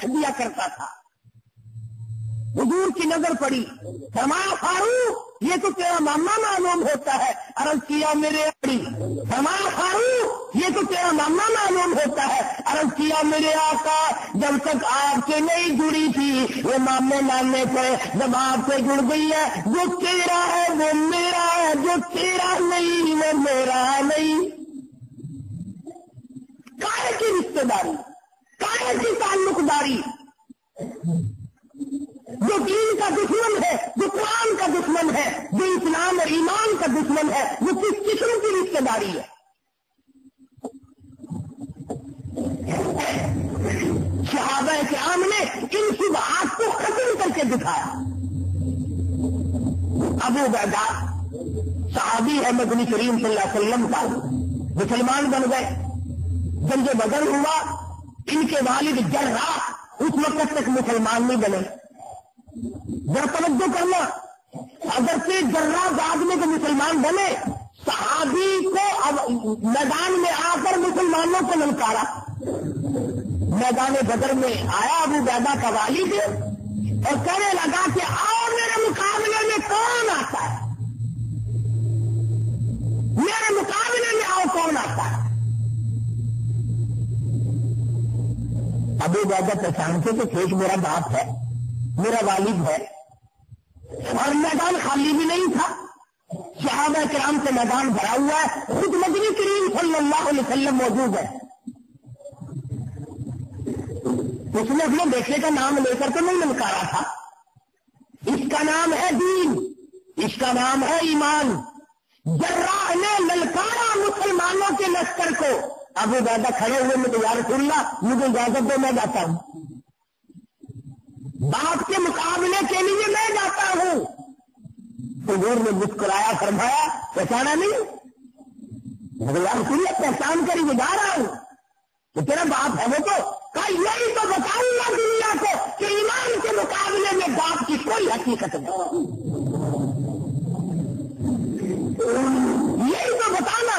رکھ دیا کرتا تھا۔ حضور کی نظر پڑی، فرمایا فاروق یہ تو تیرا ماما معلوم ہوتا ہے۔ عرض کیا میرے آقا، فرمایا فاروق یہ تو تیرا ماما معلوم ہوتا ہے۔ عرض کیا میرے آقا جب تک آپ سے نہیں جڑی تھی وہ مامے نامے تھے، جب آپ سے جڑ گئی ہے جو تیرا ہے وہ میرا ہے، جو تیرا نہیں وہ میرا نہیں۔ کائے کی رشتے داری، کائے کی تعلق داری، جو دین کا دشمن ہے، جو قرآن کا دشمن ہے، جو اسلام اور ایمان کا دشمن ہے، وہ کس قسم کی رشتے داری ہے؟ صحابہ کرام نے ان شبہات کو ختم کر کے دکھایا۔ ابو عبیدہ صحابی ہے مدنی کریم صلی اللہ علیہ وسلم کا، مسلمان بن گئے۔ جنگ بدر ہوا، ان کے والد جراح اس وقت تک مسلمان نہیں بنے۔ ذرا توجہ کرنا، اگر سے جراح بعد میں تو مسلمان بنے، صحابی کو اب میدان میں آ کر مسلمانوں کو للکارا۔ میدان بدر میں آیا ابو عبیدہ کا والد اور کہنے لگا کہ آؤ میرے مقابلے میں کون آتا ہے، میرے مقابلے میں آؤ کون آتا ہے۔ ابو عبیدہ پہچانتے کہ کھیت میرا باپ ہے، میرا والد ہے، اور میدان خالی بھی نہیں تھا، صحابہ کرام سے میدان بھرا ہوا ہے، خود مدنی کریم صلی اللہ علیہ وسلم موجود ہے۔ اس نے اپنے بیٹے کا نام لے کر تو نہیں للکارا تھا، اس کا نام ہے دین، اس کا نام ہے ایمان۔ جراح نے للکارا مسلمانوں کے لشکر کو۔ ابو عبیدہ کھڑے ہوئے میں تو یا رسول اللہ مجھے اجازت دو میں جاتا ہوں، باپ کے مقابلے کے لیے میں جاتا ہوں۔ حضور نے مسکرایا، فرمایا پہچانا نہیں؟ مجھے یا رسول اللہ پہچان کر ہی جا رہا ہوں کہ تیرا باپ ہے وہ تو کہا یہی تو بتاؤں گا دنیا کو کہ ایمان کے مقابلے میں باپ کی کوئی حقیقت نہیں، یہی تو بتانا۔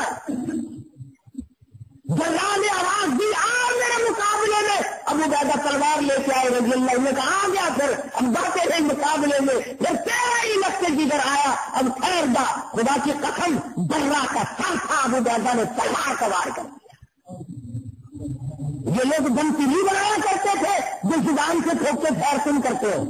جراح نے آواز دی آ میرے مقابلے میں۔ ابو عبیدہ تلوار لے کے آئے رضی اللہ عنہ، کہا آ گیا پھر اب باتیں ہیں مقابلے میں، جب تیرا ہی لشکر جدھر آیا اب خیر دا، خدا کی قسم جراح کا سر تھا، ابو عبیدہ نے تلوار کا وار کر دیا۔ یہ لوگ دم تیلی بنایا کرتے تھے جو زبان سے ٹھوکتے پھیر تم کرتے ہو،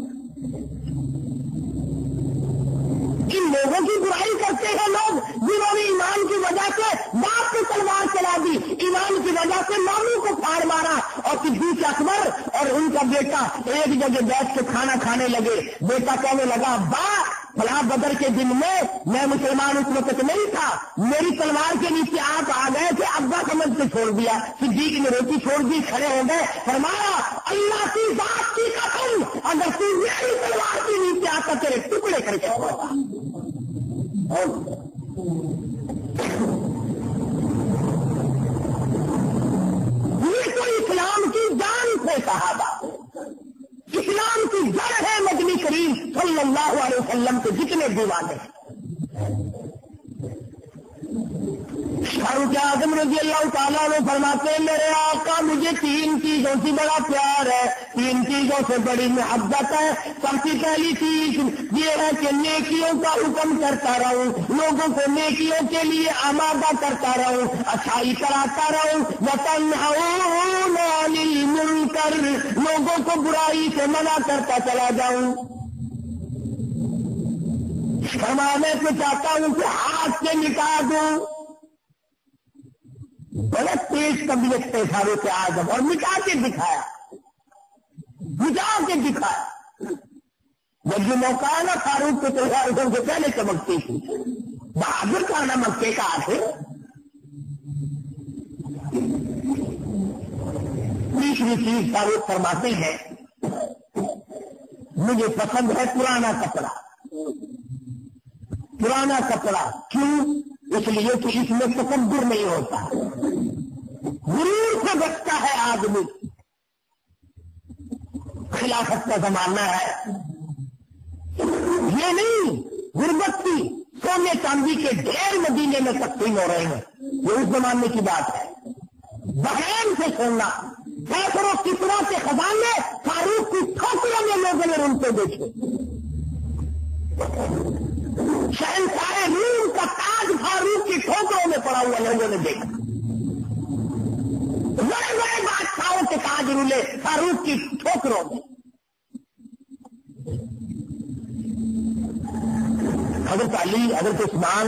ان لوگوں کی برائی کرتے ہیں لوگ جنہوں نے ایمان کی وجہ سے باپ کو تلوار چلا دی، ایمان کی وجہ سے ماموں کو پھاڑ مارا، اور صدیق اکبر اور ان کا بیٹا ایک جگہ بیٹھ کے کھانا کھانے لگے۔ بیٹا کہنے لگا با فلاں بدر کے دن میں مسلمان اس وقت نہیں تھا، میری تلوار کے نیچے آپ آ گئے تھے، ابا سمجھ کے چھوڑ دیا۔ صدیق نے روٹی چھوڑ دی، کھڑے ہو گئے، فرمایا اللہ کی ذات کی قسم اگر تو میری تلوار کے نیچے آتا تیرے ٹکڑے کر کے چھوڑا۔ یہ تو اسلام کی جان تھے صحابہ، اسلام کی جڑ ہے مدنی کریم صلی اللہ علیہ وسلم کے جتنے دیوانے ہیں۔ فاروق اعظم رضی اللہ تعالیٰ عنہ فرماتے ہیں میرے آقا مجھے تین چیزوں سے بڑا پیار ہے، تین چیزوں سے بڑی محبت ہے۔ سب سے پہلی چیز یہ ہے کہ نیکیوں کا حکم کرتا رہوں، لوگوں کو نیکیوں کے لیے آمادہ کرتا رہوں، اچھائی کراتا رہوں، وَتَنْهَوْنَ عَنِ الْمُنْكَرِ لوگوں کو برائی سے منع کرتا چلا جاؤں۔ فرمانے کو چاہتا ہوں کہ ہاتھ سے مٹا دوں۔ بڑا تیز طبیعت پہ فاروق اعظم، اور مٹا کے دکھایا، مٹا کے دکھایا۔ جب یہ موقع ہے نا فاروق کو تلوار سے پہلے چمکتی تھی، بہادر کا نا مکے کا آتے۔ تیسری چیز فاروق فرماتے ہیں مجھے پسند ہے پرانا کپڑا۔ پرانا کپڑا کیوں؟ اس لیے کہ اس میں تکبر نہیں ہوتا، غرور سے بچتا ہے آدمی۔ خلافت کا زمانہ ہے، یہ نہیں غربت کی سونے چاندی کے ڈھیر مدینے میں تقسیم ہو رہے ہیں، یہ اس زمانے کی بات ہے۔ بحرین سے سننا کیسر و کسرا کے خزانے को देखे, शहंशाह रूम का ताज फारूक की ठोकरों में पड़ा हुआ लोगों ने देखा। बड़े बड़े बादशाहों के ताज रूले फारूक की ठोकरों में। हजरत अली, हजरत उस्मान,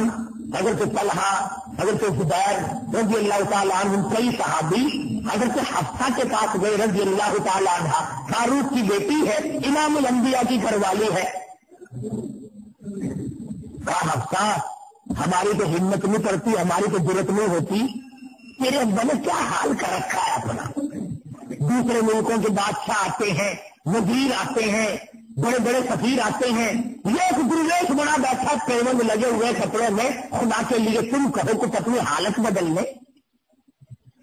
हजरत तलहा, हजरत जुबैर रज़ी अल्लाह तआला अन्हुम, कई सहाबी हजरत हफ्सा के पास गए रज़ी अल्लाह तआला अन्हा। फारूक की बेटी है, इमामुल अंबिया की घरवाली है। कहा हफ्सा, हमारी तो हिम्मत नहीं पड़ती, हमारी तो जरूरत नहीं होती, तेरे अब्बा ने क्या हाल कर रखा है अपना। दूसरे मुल्कों के बादशाह आते हैं, वजीर आते हैं, बड़े बड़े सफीर आते हैं, ये एक दुर्वेश बड़ा बैठा पेवंग लगे हुए कपड़ों में, खुदा के लिए तुम कहो कुछ अपनी हालत बदलने,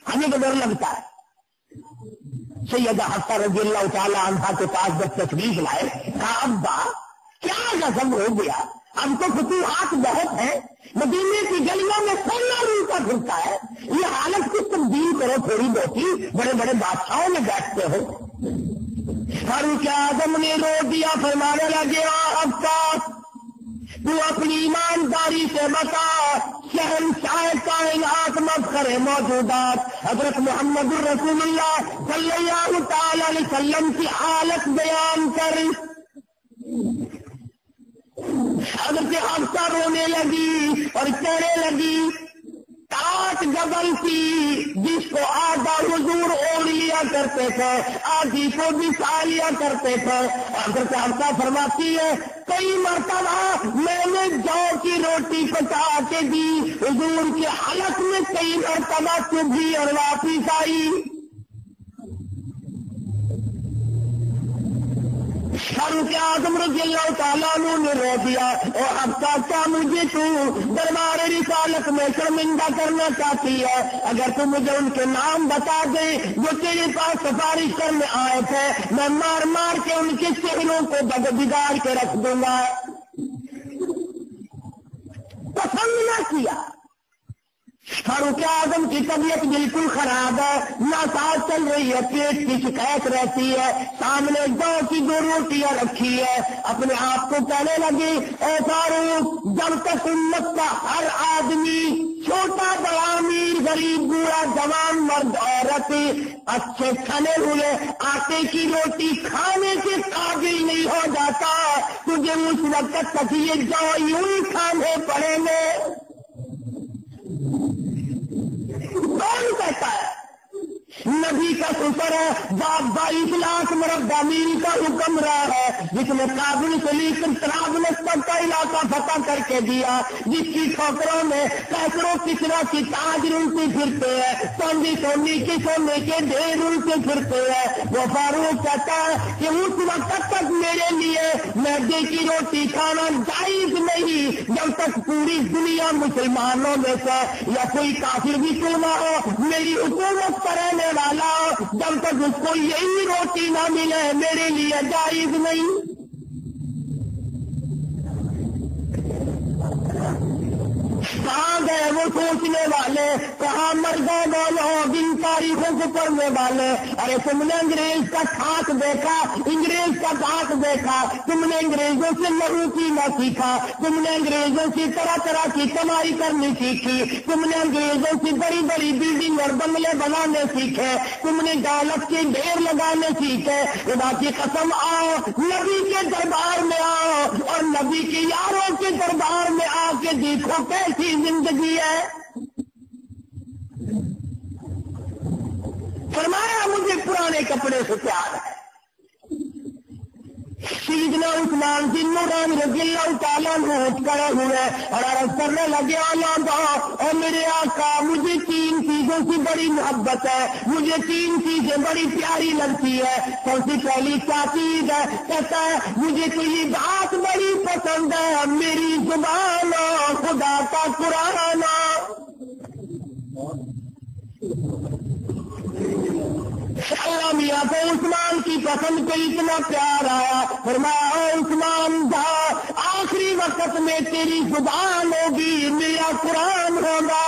हमें तो डर लगता है। सैयदा हफ्सा रज़ी अल्लाह तआला अन्हा के पास जब तशरीफ लाए, कहा अब्बा क्या गजब हो गया, अब तो फतूहात बहुत है, मदीने की गलियों में सोना रूपा फिरता है, ये हालत कुछ तब्दील करो थोड़ी बहुती, बड़े बड़े बादशाहों में बैठते हो। फारूक आज़म ने रो दिया, फरमाने लगे हफ्सा तू अपनी ईमानदारी से बता, शहंशाह कायनात मफ़ख़रे मौजूदात हज़रत मुहम्मद रसूलुल्लाह सल्लल्लाहु तआला अलैहि वसल्लम की हालत बयान कर। हज़रत हफ्सा रोने लगी और कहने लगी, काट जबल थी जिसको आधा हुजूर ओढ़ लिया करते थे, आधी को बिछा लिया करते थे। हज़रत हफ्सा फरमाती है, कई मरतबा मैंने जौ की रोटी पका के दी हुजूर के हलक में, कई मरतबा चुभी और वापिस आई। फारूक आज़म रज़ियल्लाहु तआला अन्हु ने रो दिया, और हफ्सा क्या मुझे तू दरबार रिसालत में शर्मिंदा करना चाहती है? अगर तू मुझे उनके नाम बता दे जो तेरे पास सिफारिश करने आए थे, मैं मार मार के उनके चेहरों को बिगाड़ के रख दूंगा। पसंद न किया। फारूक आज़म की तबीयत बिल्कुल खराब है, नासाज चल रही है, पेट की शिकायत रहती है, सामने जौ की 2 रोटियां रखी है। अपने आप को कहने लगी, ए फारूक, जब तक उम्मत का हर आदमी, छोटा बड़ा, अमीर गरीब, बूढ़ा जवान मर्द औरत अच्छे खने हुए आटे की रोटी खाने के काबिल नहीं हो जाता, तुझे उस वक्त तक ये जौ यूं ही खाने पड़ेंगे। कौन कहता है? नबी का शुक्र है, बाप 22 लाख मुरब्बा मील का हुक्म रहा है, जिसने काबुल से लेकर तराबलस तक का इलाका फतह करके दिया, जिसकी ठोकरों में सैकड़ों किसरा की ताज उल्टे फिरते हैं, चांदी सोने के ढेर उल्टे फिरते हैं। वो फारूक कहता है कि उस वक्त तक मेरे लिए मैदे की रोटी खाना जायज नहीं, जब तक पूरी दुनिया मुसलमानों में से या कोई काफिर भी क्यों ना हो, मेरी हुकूमत पर रहने वाला, जब तक उसको यही रोटी ना मिले मेरे लिए जायज नहीं। कहाँ गए वो सोचने वाले, कहाँ मर गए वो लोग इन तारीखों को पढ़ने वाले? अरे तुमने अंग्रेज का खाक देखा, इंग्रेज का बात देखा, तुमने अंग्रेजों से लहू पीना सीखा, तुमने अंग्रेजों से तरह तरह की कमाई करनी सीखी, तुमने अंग्रेजों से बड़ी बड़ी बिल्डिंग और बंगले बनाने सीखे, तुमने दौलत के ढेर लगाने सीखे। खुदा की कसम, आओ नबी के दरबार में आओ और नबी के यारों के दरबार में आके देखो कैसी जिंदगी है। फरमाया मुझे पुराने कपड़े से प्यार है। सैयदना उस्मान बिन नूरान रज़ियल्लाहु तआला अन्हु उठ खड़े हुए और अर्ज करने लगे, और मेरे आका, मुझे 3 चीजों की बड़ी मोहब्बत है, मुझे 3 चीजें बड़ी प्यारी लगती है। सबसे पहली क्या चीज है? कहता है मुझे तो ये बात बड़ी पसंद है, मेरी जुबान खुदा का कुरान। अल्लाह मियां को उस्मान की पसंद को इतना प्यार आया, फरमाया उस्मान जा, आखिरी वक्त में तेरी जुबान होगी, मेरा कुरान होगा।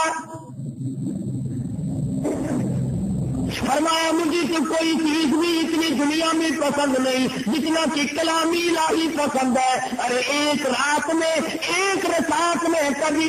फरमाया मुझे तो कोई चीज भी इतनी दुनिया کلامی پسند نہیں جتنا کہ کلامی الہی پسند ہے. ارے ایک رات میں ایک رکعت میں کبھی